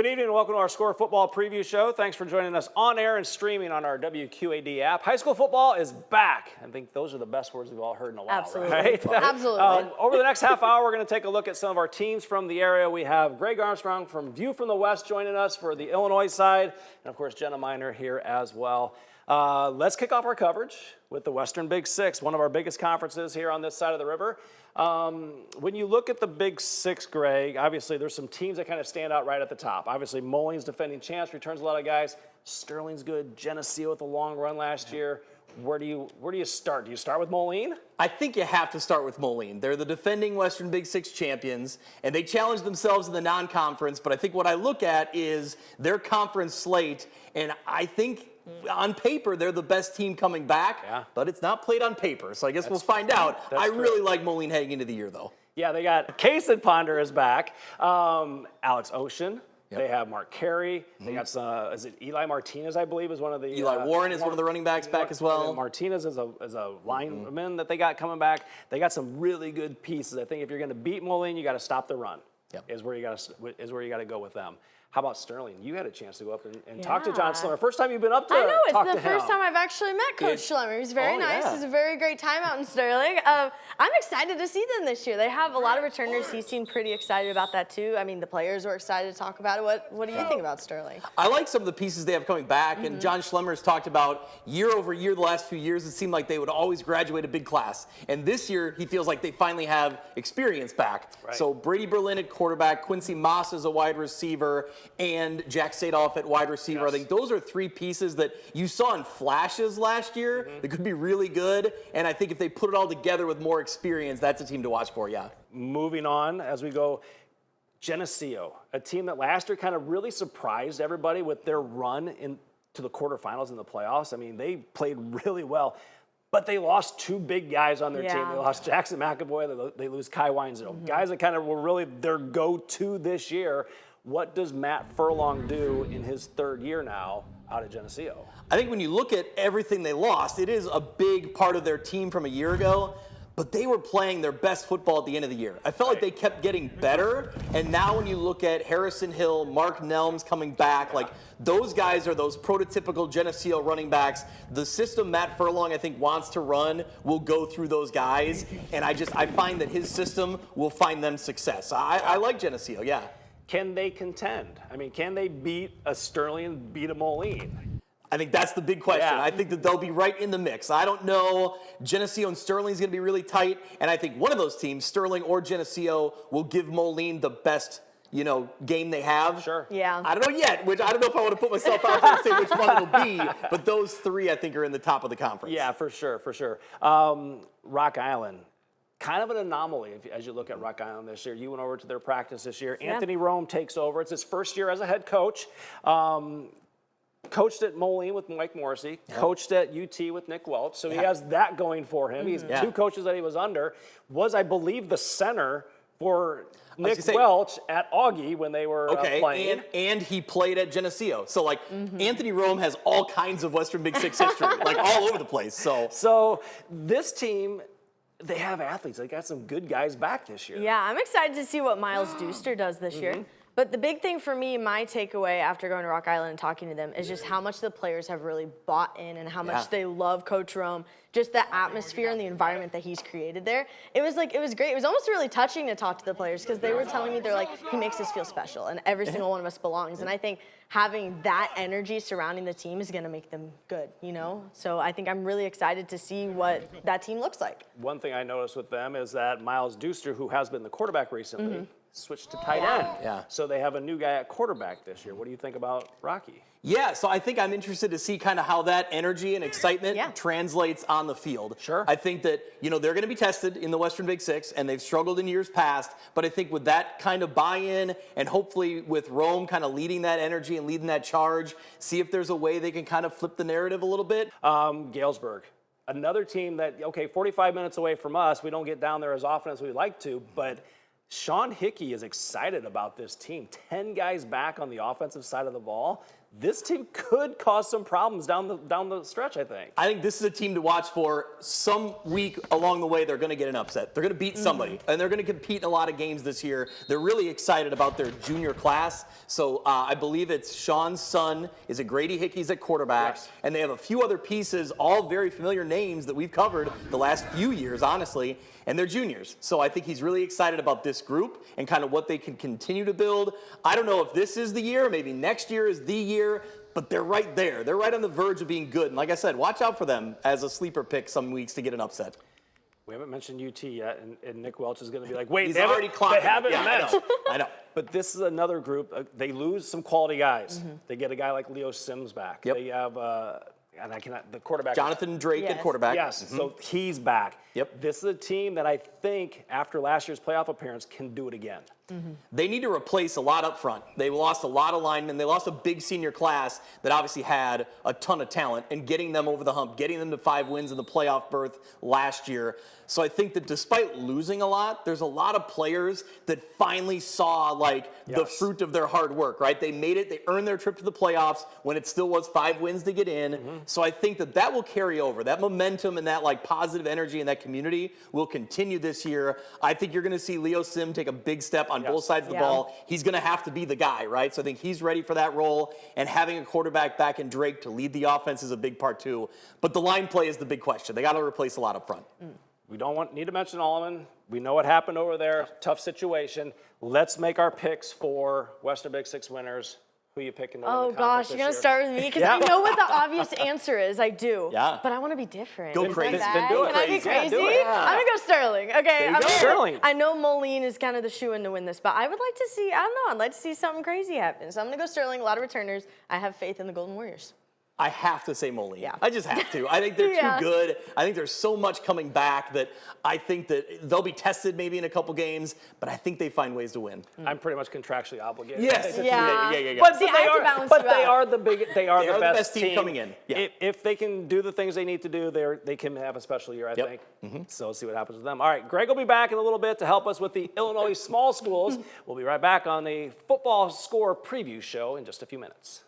Good evening and welcome to our Score Football Preview Show. Thanks for joining us on air and streaming on our WQAD app. High school football is back. I think those are the best words we've all heard in a while, Absolutely. right? Absolutely. Over the next half hour, we're going to take a look at some of our teams from the area. We have Greg Armstrong from View from the West joining us for the Illinois side, and of course, Jenna Miner here as well. Let's kick off our coverage with the Western Big Six, one of our biggest conferences here on this side of the river. When you look at the Big Six, Greg, obviously there's some teams that kind of stand out right at the top. Obviously, Moleen's defending champs, returns a lot of guys. Sterling's good. Geneseo with a long run last year. Where do you start? Do you start with Moleen? I think you have to start with Moleen. They're the defending Western Big Six champions, and they challenged themselves in the non-conference, but I think what I look at is their conference slate, and I think on paper, they're the best team coming back, but it's not played on paper, so I guess we'll find out. I really like Moleen heading into the year, though. Yeah, they got Case and Ponder is back. Alex Ocean. Yep. They have Mark Carey. They got some, is it Eli Martinez, I believe, is one of the... Eli Warren is one of the running backs back as well. Martinez is a lineman that they got coming back. They got some really good pieces. I think if you're going to beat Moleen, you got to stop the run. Yep. Is where you got to go with them. How about Sterling? You had a chance to go up and talk to John Schlemmer. First time you've been up to talk to him. I know, it's the first time I've actually met Coach Schlemmer. He's very nice. It's a very great time out in Sterling. I'm excited to see them this year. They have a lot of returners. He seemed pretty excited about that too. I mean, the players were excited to talk about it. What do you think about Sterling? I like some of the pieces they have coming back, and John Schlemmer has talked about year over year the last few years, it seemed like they would always graduate a big class. And this year, he feels like they finally have experience back. Right. So Brady Berlin at quarterback, Quincy Moss as a wide receiver, and Jack Sadoff at wide receiver. Yes. I think those are three pieces that you saw in flashes last year that could be really good. And I think if they put it all together with more experience, that's a team to watch for, Moving on as we go, Geneseo, a team that last year kind of really surprised everybody with their run into the quarterfinals in the playoffs. I mean, they played really well. But they lost two big guys on their team. They lost Jackson McAvoy. They lose Kai Weinzel. Guys that kind of were really their go-to this year. What does Matt Furlong do in his third year now out at Geneseo? I think when you look at everything they lost, it is a big part of their team from a year ago. But they were playing their best football at the end of the year. I felt like they kept getting better. And now when you look at Harrison Hill, Mark Nelms coming back, like those guys are those prototypical Geneseo running backs. The system Matt Furlong, I think, wants to run will go through those guys. And I find that his system will find them success. I like Geneseo, Can they contend? I mean, can they beat a Sterling and beat a Moleen? I think that's the big question. I think that they'll be right in the mix. I don't know. Geneseo and Sterling is going to be really tight. And I think one of those teams, Sterling or Geneseo, will give Moleen the best, game they have. Sure. Yeah. I don't know yet, which I don't know if I want to put myself out there and say which one it'll be. But those three, I think, are in the top of the conference. Yeah, for sure. Rock Island. Kind of an anomaly as you look at Rock Island this year. You went over to their practice this year. Anthony Rome takes over. It's his first year as a head coach. Coached at Moleen with Mike Morrissey. Coached at UT with Nick Welch. So he has that going for him. He's two coaches that he was under. Was, I believe, the center for Nick Welch at Augie when they were playing. And he played at Geneseo. So, Anthony Rome has all kinds of Western Big Six history, all over the place. So this team... They have athletes. They got some good guys back this year. Yeah, I'm excited to see what Miles Dooster does this year. But the big thing for me, my takeaway after going to Rock Island and talking to them is just how much the players have really bought in and how much they love Coach Rome. Just the atmosphere and the environment that he's created there. It was great. It was almost really touching to talk to the players because they were telling me, they're like, he makes us feel special and every single one of us belongs. And I think having that energy surrounding the team is going to make them good, So I think I'm really excited to see what that team looks like. One thing I noticed with them is that Miles Dooster, who has been the quarterback recently, switched to tight end. Yeah. So they have a new guy at quarterback this year. What do you think about Rocky? Yeah, so I think I'm interested to see kind of how that energy and excitement translates on the field. Sure. I think that, they're going to be tested in the Western Big Six, and they've struggled in years past. But I think with that kind of buy-in, and hopefully with Rome kind of leading that energy and leading that charge, see if there's a way they can kind of flip the narrative a little bit. Galesburg. Another team that, 45 minutes away from us. We don't get down there as often as we'd like to, but Sean Hickey is excited about this team. 10 guys back on the offensive side of the ball. this team could cause some problems down the stretch, I think. I think this is a team to watch for. Some week along the way, they're going to get an upset. They're going to beat somebody, and they're going to compete in a lot of games this year. They're really excited about their junior class. So I believe it's Sean's son is a Grady Hickey's at quarterback, Yes. and they have a few other pieces, all very familiar names that we've covered the last few years, honestly, and they're juniors. So I think he's really excited about this group and kind of what they can continue to build. I don't know if this is the year, maybe next year is the year, but they're right there. They're right on the verge of being good. And like I said, watch out for them as a sleeper pick some weeks to get an upset. We haven't mentioned UT yet, and Nick Welch is going to be like, wait, He's they already haven't clocking. mentioned. I know. But this is another group. They lose some quality guys. They get a guy like Leo Sims back. Yep. They have, the quarterback. Jonathan Drake at Yes. quarterback. Yes, so he's back. Yep. This is a team that I think, after last year's playoff appearance, can do it again. They need to replace a lot up front. They lost a lot of linemen. They lost a big senior class that obviously had a ton of talent, and getting them over the hump, getting them to 5 wins in the playoff berth last year. So I think that despite losing a lot, there's a lot of players that finally saw the Yes. fruit of their hard work, right? They made it. They earned their trip to the playoffs when it still was 5 wins to get in. So I think that will carry over. That momentum and that positive energy in that community will continue this year. I think you're going to see Leo Sim take a big step on both sides of the Yeah. ball. He's going to have to be the guy, right? So I think he's ready for that role, and having a quarterback back in Drake to lead the offense is a big part too. But the line play is the big question. They got to replace a lot up front. We don't need to mention Alleman. We know what happened over there. Tough situation. Let's make our picks for Western Big Six winners. Who you picking? To win the Oh conference gosh, this you're gonna year? start with me because Yeah. I know what the obvious answer is. I do. Yeah. But I want to be different. Go Is crazy. that Then bad? do it. Can I be Crazy. Yeah, crazy? do it. I'm gonna go Sterling. Okay. you go. Sterling. I know Moline is kind of the shoe-in to win this, but I would like to see. I don't know. I'd like to see something crazy happen. So I'm gonna go Sterling. A lot of returners. I have faith in the Golden Warriors. I have to say Moline. Yeah. I just have to. I think they're Yeah. too good. I think there's so much coming back that I think that they'll be tested maybe in a couple games, but I think they find ways to win. I'm pretty much contractually obligated. Yes. Yeah. But See, I they have to are, balance but you they out. are the big. They are the best team coming in. Yeah. If they can do the things they need to do, they can have a special year, I Yep. think. So we'll see what happens with them. All right, Greg will be back in a little bit to help us with the Illinois small schools. We'll be right back on the football score preview show in just a few minutes.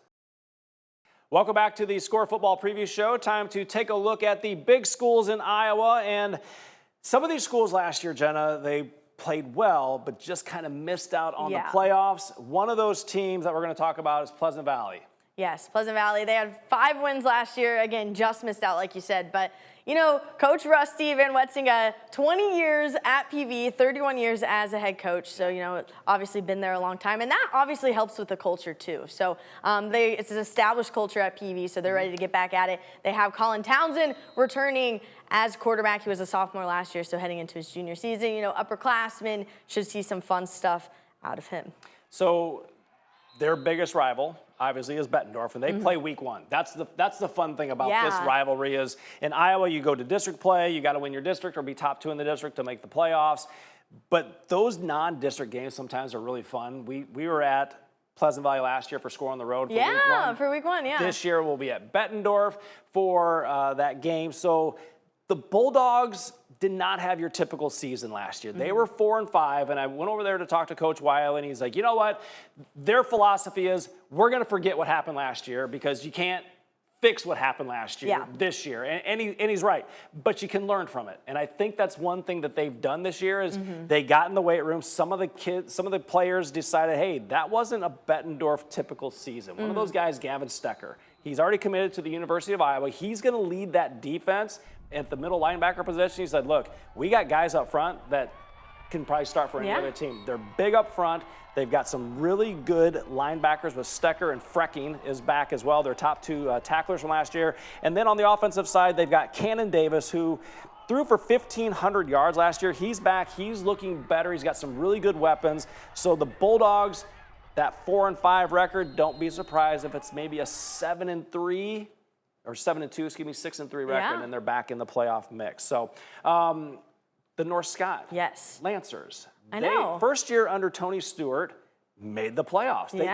Welcome back to the Score Football Preview Show. Time to take a look at the big schools in Iowa. And some of these schools last year, Jenna, they played well, but just kind of missed out on the playoffs. One of those teams that we're going to talk about is Pleasant Valley. Yes, Pleasant Valley. They had 5 wins last year. Again, just missed out, like you said. But, Coach Rusty Van Wetzinga, 20 years at PV, 31 years as a head coach. So, obviously been there a long time. And that obviously helps with the culture, too. So, it's an established culture at PV, so they're ready to get back at it. They have Colin Townsend returning as quarterback. He was a sophomore last year, so heading into his junior season. Upperclassmen, should see some fun stuff out of him. So their biggest rival, obviously, is Bettendorf, and they play week 1. That's the fun thing about this rivalry is in Iowa, you go to district play, you got to win your district or be top 2 in the district to make the playoffs. But those non-district games sometimes are really fun. We were at Pleasant Valley last year for Score on the Road for week 1. Yeah, for week 1, yeah. This year we'll be at Bettendorf for that game. So the Bulldogs did not have your typical season last year. They were 4-5, and I went over there to talk to Coach Wiley, and he's like, you know what? Their philosophy is we're going to forget what happened last year because you can't fix what happened last year this year. And he's right, but you can learn from it. And I think that's one thing that they've done this year is they got in the weight room. Some of the players decided, hey, that wasn't a Bettendorf typical season. One of those guys, Gavin Stecker, he's already committed to the University of Iowa. He's going to lead that defense. At the middle linebacker position, he said, look, we got guys up front that can probably start for any other team. They're big up front. They've got some really good linebackers with Stecker, and Frecking is back as well. They're top 2 tacklers from last year. And then on the offensive side, they've got Cannon Davis, who threw for 1,500 yards last year. He's back. He's looking better. He's got some really good weapons. So the Bulldogs, that 4-5 record, don't be surprised if it's maybe a 7-3 or 7-2, 6-3 record, and they're back in the playoff mix. So the North Scott Lancers, I know. First year under Tony Stewart, made the playoffs. They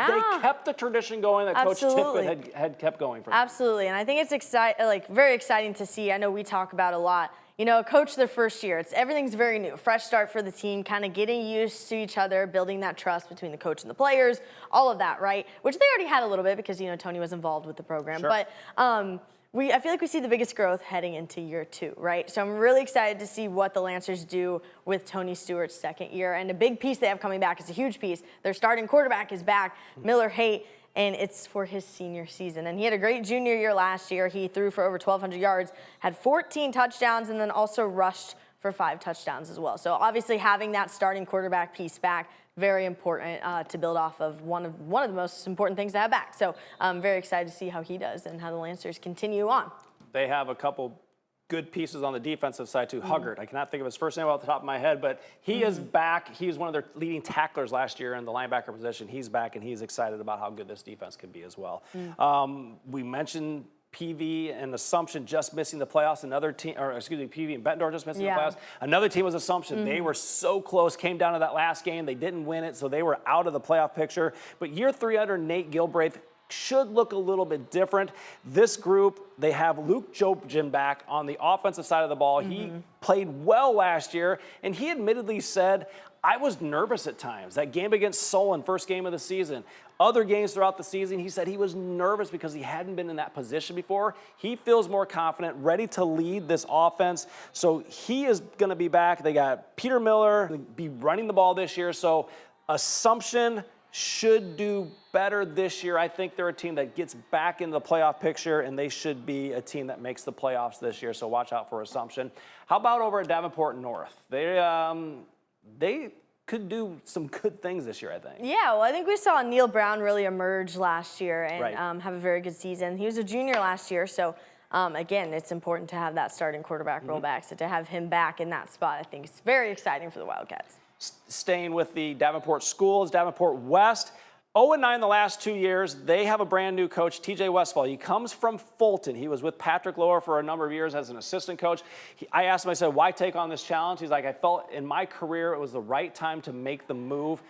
kept the tradition going that Coach Tippett had kept going for them. Absolutely, and I think it's very exciting to see. I know we talk about a lot, a coach their first year. Everything's very new, fresh start for the team, kind of getting used to each other, building that trust between the coach and the players, all of that, right? Which they already had a little bit because, Tony was involved with the program. Sure. But I feel like we see the biggest growth heading into year 2, right? So I'm really excited to see what the Lancers do with Tony Stewart's second year. And a big piece they have coming back is a huge piece. Their starting quarterback is back, Miller Haight, and it's for his senior season. And he had a great junior year last year. He threw for over 1,200 yards, had 14 touchdowns, and then also rushed for 5 touchdowns as well. So obviously having that starting quarterback piece back, very important to build off of one of the most important things to have back. So I'm very excited to see how he does and how the Lancers continue on. They have a couple good pieces on the defensive side too. Huggard, I cannot think of his first name off the top of my head, but he is back. He was one of their leading tacklers last year in the linebacker position. He's back, and he's excited about how good this defense can be as well. We mentioned PV and Assumption just missing the playoffs. Another team, PV and Bettendorf just missing the playoffs. Another team was Assumption. They were so close, came down to that last game. They didn't win it, so they were out of the playoff picture. But year 3 under Nate Gilbraith should look a little bit different. This group, they have Luke Jobgen back on the offensive side of the ball. He played well last year, and he admittedly said, I was nervous at times. That game against Solon, first game of the season. Other games throughout the season, he said he was nervous because he hadn't been in that position before. He feels more confident, ready to lead this offense. So he is going to be back. They got Peter Miller, be running the ball this year. So Assumption should do better this year. I think they're a team that gets back into the playoff picture, and they should be a team that makes the playoffs this year. So watch out for Assumption. How about over at Davenport North? They could do some good things this year, I think. Yeah, well, I think we saw Neil Brown really emerge last year and Right. Have a very good season. He was a junior last year, so again, it's important to have that starting quarterback roll back. So to have him back in that spot, I think is very exciting for the Wildcats. Staying with the Davenport schools, Davenport West, 0-9 the last 2 years. They have a brand new coach, TJ Westfall. He comes from Fulton. He was with Patrick Lower for a number of years as an assistant coach. I asked him, I said, why take on this challenge? He's like, I felt in my career it was the right time to make the move.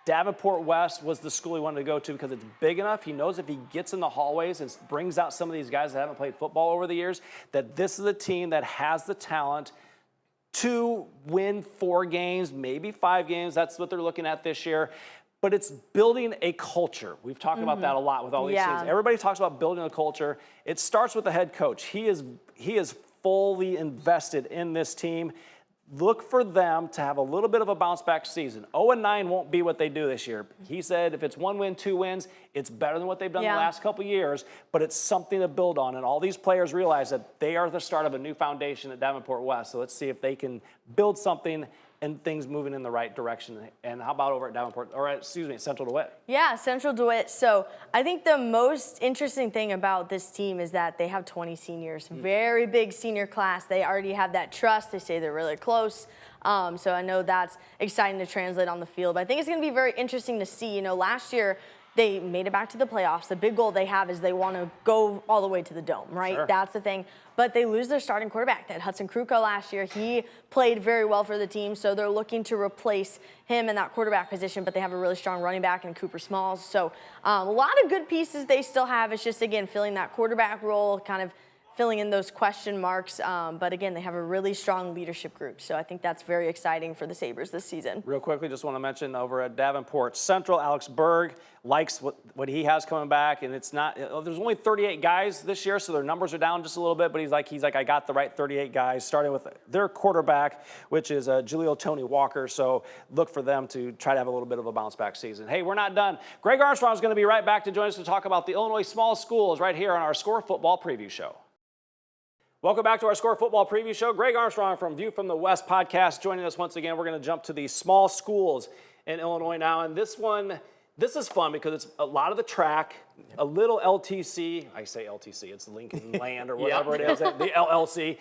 Davenport West was the school he wanted to go to because it's big enough. He knows if he gets in the hallways and brings out some of these guys that haven't played football over the years, that this is a team that has the talent to win 4 games, maybe 5 games. That's what they're looking at this year. But it's building a culture. We've talked about that a lot with all these teams. Everybody talks about building a culture. It starts with the head coach. He is fully invested in this team. Look for them to have a little bit of a bounce back season. 0-9 won't be what they do this year. He said if it's 1 win, 2 wins, it's better than what they've done the last couple years, but it's something to build on. And all these players realize that they are the start of a new foundation at Davenport West. So let's see if they can build something and things moving in the right direction. And how about over at Davenport, or Central DeWitt? Yeah, Central DeWitt. So I think the most interesting thing about this team is that they have 20 seniors, very big senior class. They already have that trust. They say they're really close. So I know that's exciting to translate on the field. But I think it's going to be very interesting to see. Last year, they made it back to the playoffs. The big goal they have is they want to go all the way to the Dome, right? Sure. That's the thing. But they lose their starting quarterback. They had Hudson Kruko last year. He played very well for the team, so they're looking to replace him in that quarterback position, but they have a really strong running back in Cooper Smalls. So a lot of good pieces they still have. It's just, again, filling that quarterback role, kind of filling in those question marks. But again, they have a really strong leadership group. So I think that's very exciting for the Sabres this season. Real quickly, just want to mention over at Davenport Central, Alex Berg likes what he has coming back. And it's not, there's only 38 guys this year, so their numbers are down just a little bit. But he's like, I got the right 38 guys, starting with their quarterback, which is Julio Tony Walker. So look for them to try to have a little bit of a bounce back season. Hey, we're not done. Greg Armstrong is going to be right back to join us to talk about the Illinois small schools right here on our Score Football Preview Show. Welcome back to our Score Football Preview Show. Greg Armstrong from View from the West podcast joining us once again. We're going to jump to the small schools in Illinois now. And this is fun because it's a lot of the track, a little LTC. I say LTC, it's Lincoln Land or whatever it is, the LLC.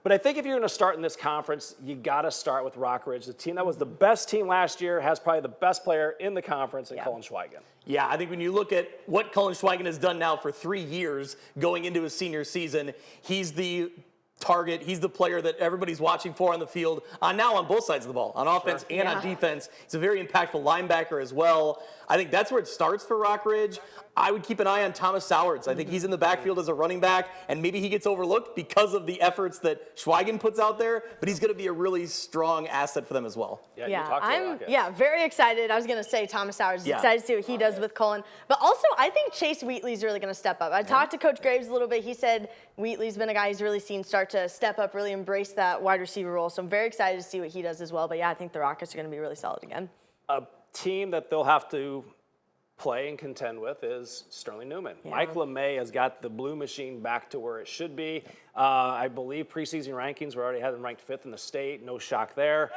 But I think if you're going to start in this conference, you got to start with Rockridge. The team that was the best team last year has probably the best player in the conference in Cullen Schweigen. Yeah, I think when you look at what Cullen Schweigen has done now for 3 years going into his senior season, he's the target. He's the player that everybody's watching for on the field, now on both sides of the ball, on offense and on defense. He's a very impactful linebacker as well. I think that's where it starts for Rockridge. I would keep an eye on Thomas Sowards. I think he's in the backfield as a running back, and maybe he gets overlooked because of the efforts that Schweigen puts out there, but he's going to be a really strong asset for them as well. Yeah, you talked to the Rockets. Very excited. I was going to say Thomas Sowards. Excited to see what he does with Cullen. But also, I think Chase Wheatley's really going to step up. I talked to Coach Graves a little bit. He said Wheatley's been a guy he's really seen start to step up, really embrace that wide receiver role. So I'm very excited to see what he does as well. But yeah, I think the Rockets are going to be really solid again. A team that they'll have to play and contend with is Sterling Newman. Yeah. Mike LeMay has got the blue machine back to where it should be. I believe preseason rankings, we already had them ranked 5th in the state. No shock there.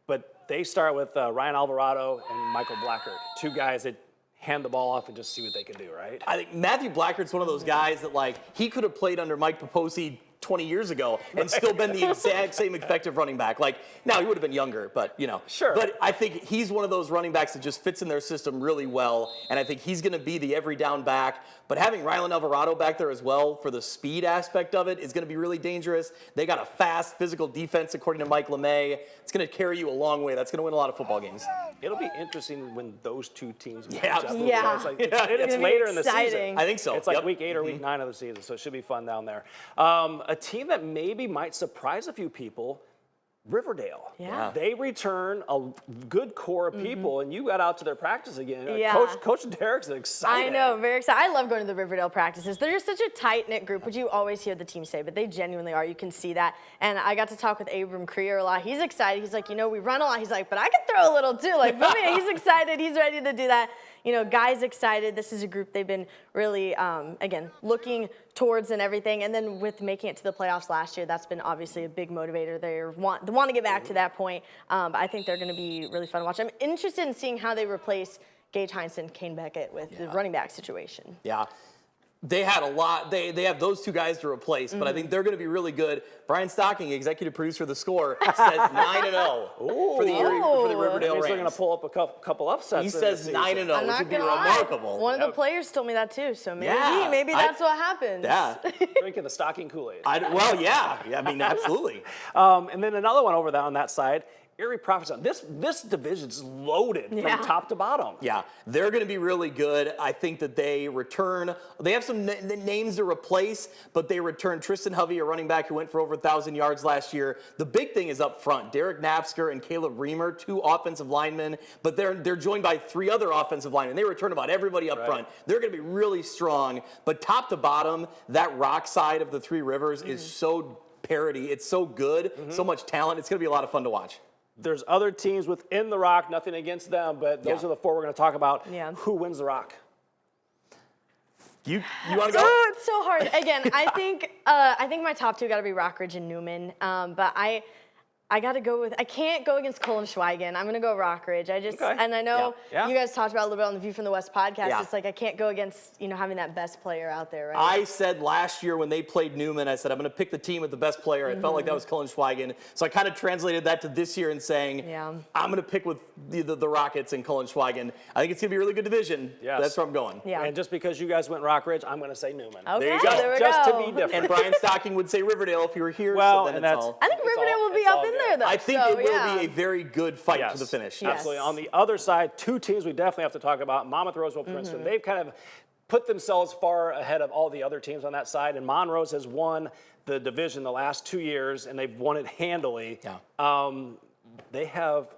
But they start with Ryan Alvarado and Michael Blackard, 2 guys that hand the ball off and just see what they can do, right? I think Matthew Blackard's one of those guys that, like, he could have played under Mike Poposi 20 years ago and still been the exact same effective running back. Like, now he would have been younger, but, you know. Sure. But I think he's one of those running backs that just fits in their system really well, and I think he's going to be the every down back. But having Rylan Alvarado back there as well for the speed aspect of it is going to be really dangerous. They got a fast, physical defense, according to Mike LeMay. It's going to carry you a long way. That's going to win a lot of football games. It'll be interesting when those 2 teams match Yeah, up. absolutely. Yeah. It's, like, It's it's gonna be later in the season. exciting. I think so. It's like Yep. week 8 or week 9 of the season, so it should be fun down there. A team that maybe might surprise a few people, Riverdale. Yeah. They return a good core of people, and you got out to their practice again. Yeah. Coach Derek's excited. I know, very excited. I love going to the Riverdale practices. They're just such a tight-knit group, which you always hear the team say, but they genuinely are. You can see that. And I got to talk with Abram Creer a lot. He's excited. He's like, we run a lot. He's like, but I can throw a little too. Like, for me, he's excited. He's ready to do that. Guys excited. This is a group they've been really, again, looking towards and everything. And then with making it to the playoffs last year, that's been obviously a big motivator. They want to get back to that point. But I think they're going to be really fun to watch. I'm interested in seeing how they replace Gage Heinsohn, Kane Beckett with the running back situation. Yeah. They had a lot. They have those 2 guys to replace, but I think they're going to be really good. Brian Stocking, executive producer of The Score, says 9-0 for the Riverdale He's Rams. going to pull up a couple upsets. He says 9-0, I'm which not would be gonna lie. remarkable. One of the players told me that too, so maybe Yeah. that's what happens. Yeah. Drinking the Stocking Kool-Aid. Yeah. I mean, absolutely. And then another one over there on that side, Erie Prophets. This division's loaded from top to bottom. Yeah, they're going to be really good. I think that they return. They have some names to replace, but they return Tristan Hovey, a running back who went for over 1,000 yards last year. The big thing is up front. Derek Napsker and Caleb Reamer, 2 offensive linemen, but they're joined by 3 other offensive linemen. They return about everybody up front. They're going to be really strong. But top to bottom, that rock side of the 3 rivers is so parity. It's so good, so much talent. It's going to be a lot of fun to watch. There's other teams within the Rock, nothing against them, but those are the 4 we're going to talk about. Yeah. Who wins the Rock? You want to go? Oh, it's so hard. Again, I think my top 2 got to be Rockridge and Newman, but I got to go with, I can't go against Cole and Schweigen. I'm going to go Rockridge. And I know you guys talked about a little bit on the View from the West podcast. Yeah. It's like I can't go against, having that best player out there, right? I said last year when they played Newman, I said, I'm going to pick the team with the best player. I felt like that was Cullen Schweigen. So I kind of translated that to this year and saying, I'm going to pick with the Rockets and Cullen Schweigen. I think it's going to be a really good division. Yes. That's where I'm going. Yeah. And just because you guys went Rockridge, I'm going to say Newman. Okay, There you go. there we Just go. to be different. And Brian Stocking would say Riverdale if he were here. Well, so then and it's that's- all. I think Riverdale will be it's up all in good. there, though. I think so, it will be a very good fight to the finish. Yes. Absolutely. On the other side, 2 teams we definitely have to talk about, Monmouth, Roseville, Princeton. They've kind of put themselves far ahead of all the other teams on that side, and Monrose has won the division the last 2 years, and they've won it handily. Yeah. They have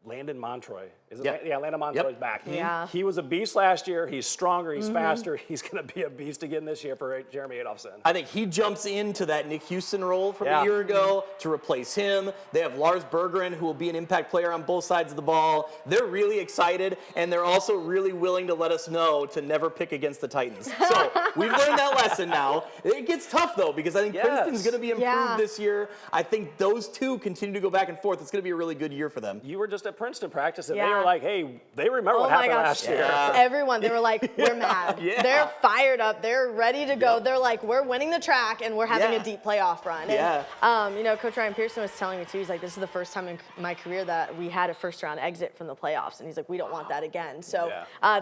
Landon Montroy. Is it? Yep. Yeah, Landon Montroy's Yep. back. Yeah. He was a beast last year. He's stronger. He's faster. He's going to be a beast again this year for Jeremy Adolphson. I think he jumps into that Nick Houston role from Yeah. a year ago to replace him. They have Lars Bergeron, who will be an impact player on both sides of the ball. They're really excited, and they're also really willing to let us know to never pick against the Titans. So we've learned that lesson now. It gets tough, though, because I think Princeton's going to be improved this year. I think those 2 continue to go back and forth. It's going to be a really good year for them. You were just at Princeton practice, and they Yeah. were like, hey, they remember what Oh my happened gosh. last year. Yeah. Everyone, they were like, we're mad. Yeah. They're fired up. They're ready to go. They're like, we're winning the track and we're having Yeah. a deep playoff run. Yeah. And, Coach Ryan Pearson was telling me too, he's like, this is the first time in my career that we had a first round exit from the playoffs. And he's like, we don't want that again. So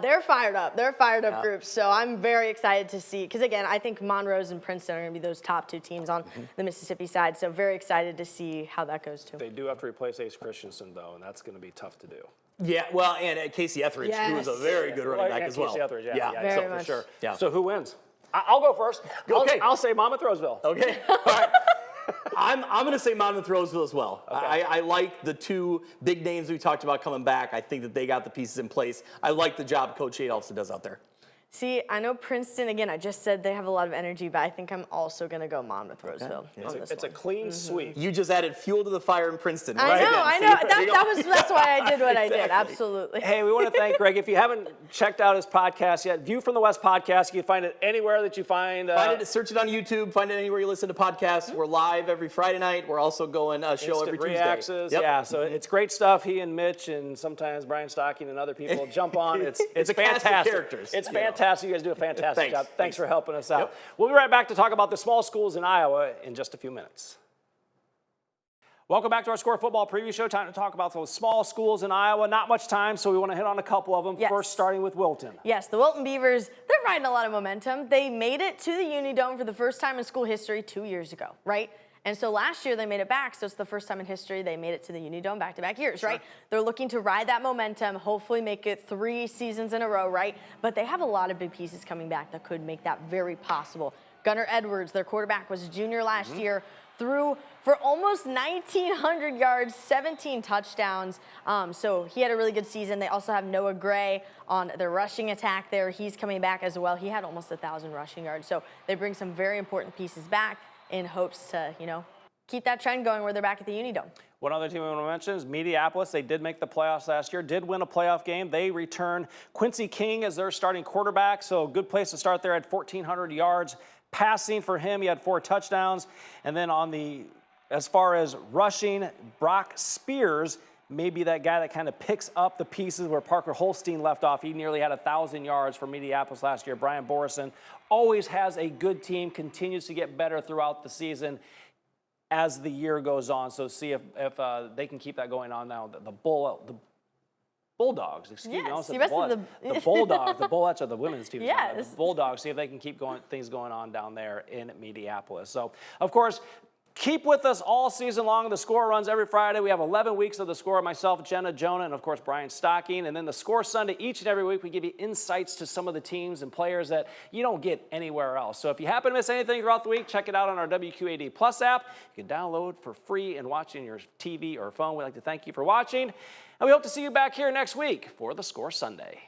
they're fired up. They're fired up groups. So I'm very excited to see, because again, I think Monrose and Princeton are going to be those top 2 teams on the Mississippi side. So very excited to see how that goes too. They do have to replace Ace Christensen, though, and that's going to be tough to do. Yeah, well, and Casey Etheridge, who was a very good running back as well. Casey Etheridge, Very so for much. sure. Yeah. So who wins? I'll go first. Okay. I'll say Monmouth Roseville. Okay, all right. I'm going to say Monmouth Roseville as well. Okay. I like the two big names we talked about coming back. I think that they got the pieces in place. I like the job Coach Adolphson does out there. See, I know Princeton, again, I just said they have a lot of energy, but I think I'm also going to go Monmouth Roseville. It's a clean sweep. You just added fuel to the fire in Princeton. I right? know, Again, I see? know. That's why I did what I did. Absolutely. Hey, we want to thank Greg. If you haven't checked out his podcast yet, View from the West podcast, you can find it anywhere that you find. Search it on YouTube. Find it anywhere you listen to podcasts. We're live every Friday night. We're also going a show every Tuesday. Reacts, yeah. So it's great stuff. He and Mitch and sometimes Brian Stocking and other people jump on. It's a cast of fantastic. characters, It's fantastic. You guys do a fantastic job. Thanks for helping us out. Yep. We'll be right back to talk about the small schools in Iowa in just a few minutes. Welcome back to our Score Football Preview Show. Time to talk about those small schools in Iowa. Not much time, so we want to hit on a couple of them. Yes. First, starting with Wilton. Yes, the Wilton Beavers, they're riding a lot of momentum. They made it to the Unidome for the first time in school history 2 years ago, right? And so last year they made it back, so it's the first time in history they made it to the Unidome back-to-back years, right? They're looking to ride that momentum, hopefully make it 3 seasons in a row, right? But they have a lot of big pieces coming back that could make that very possible. Gunnar Edwards, their quarterback, was a junior last year, threw for almost 1,900 yards, 17 touchdowns. So he had a really good season. They also have Noah Gray on their rushing attack there. He's coming back as well. He had almost 1,000 rushing yards. So they bring some very important pieces back in hopes to, keep that trend going where they're back at the Unidome. One other team we want to mention is Mediapolis. They did make the playoffs last year, did win a playoff game. They return Quincy King as their starting quarterback, so a good place to start there at 1,400 yards passing for him. He had 4 touchdowns. And then as far as rushing, Brock Spears may be that guy that kind of picks up the pieces where Parker Holstein left off. He nearly had 1,000 yards for Mediapolis last year. Brian Borison always has a good team, continues to get better throughout the season as the year goes on. So see if they can keep that going on now. The Bulldogs, excuse me. I almost said the Bulldogs. The Bullets are the women's team. Yes. The Bulldogs, see if they can keep things going on down there in Mediapolis. So, of course, keep with us all season long. The Score runs every Friday. We have 11 weeks of The Score. Myself, Jenna, Jonah, and, of course, Brian Stocking. And then The Score Sunday, each and every week, we give you insights to some of the teams and players that you don't get anywhere else. So if you happen to miss anything throughout the week, check it out on our WQAD Plus app. You can download for free and watch on your TV or phone. We'd like to thank you for watching. And we hope to see you back here next week for The Score Sunday.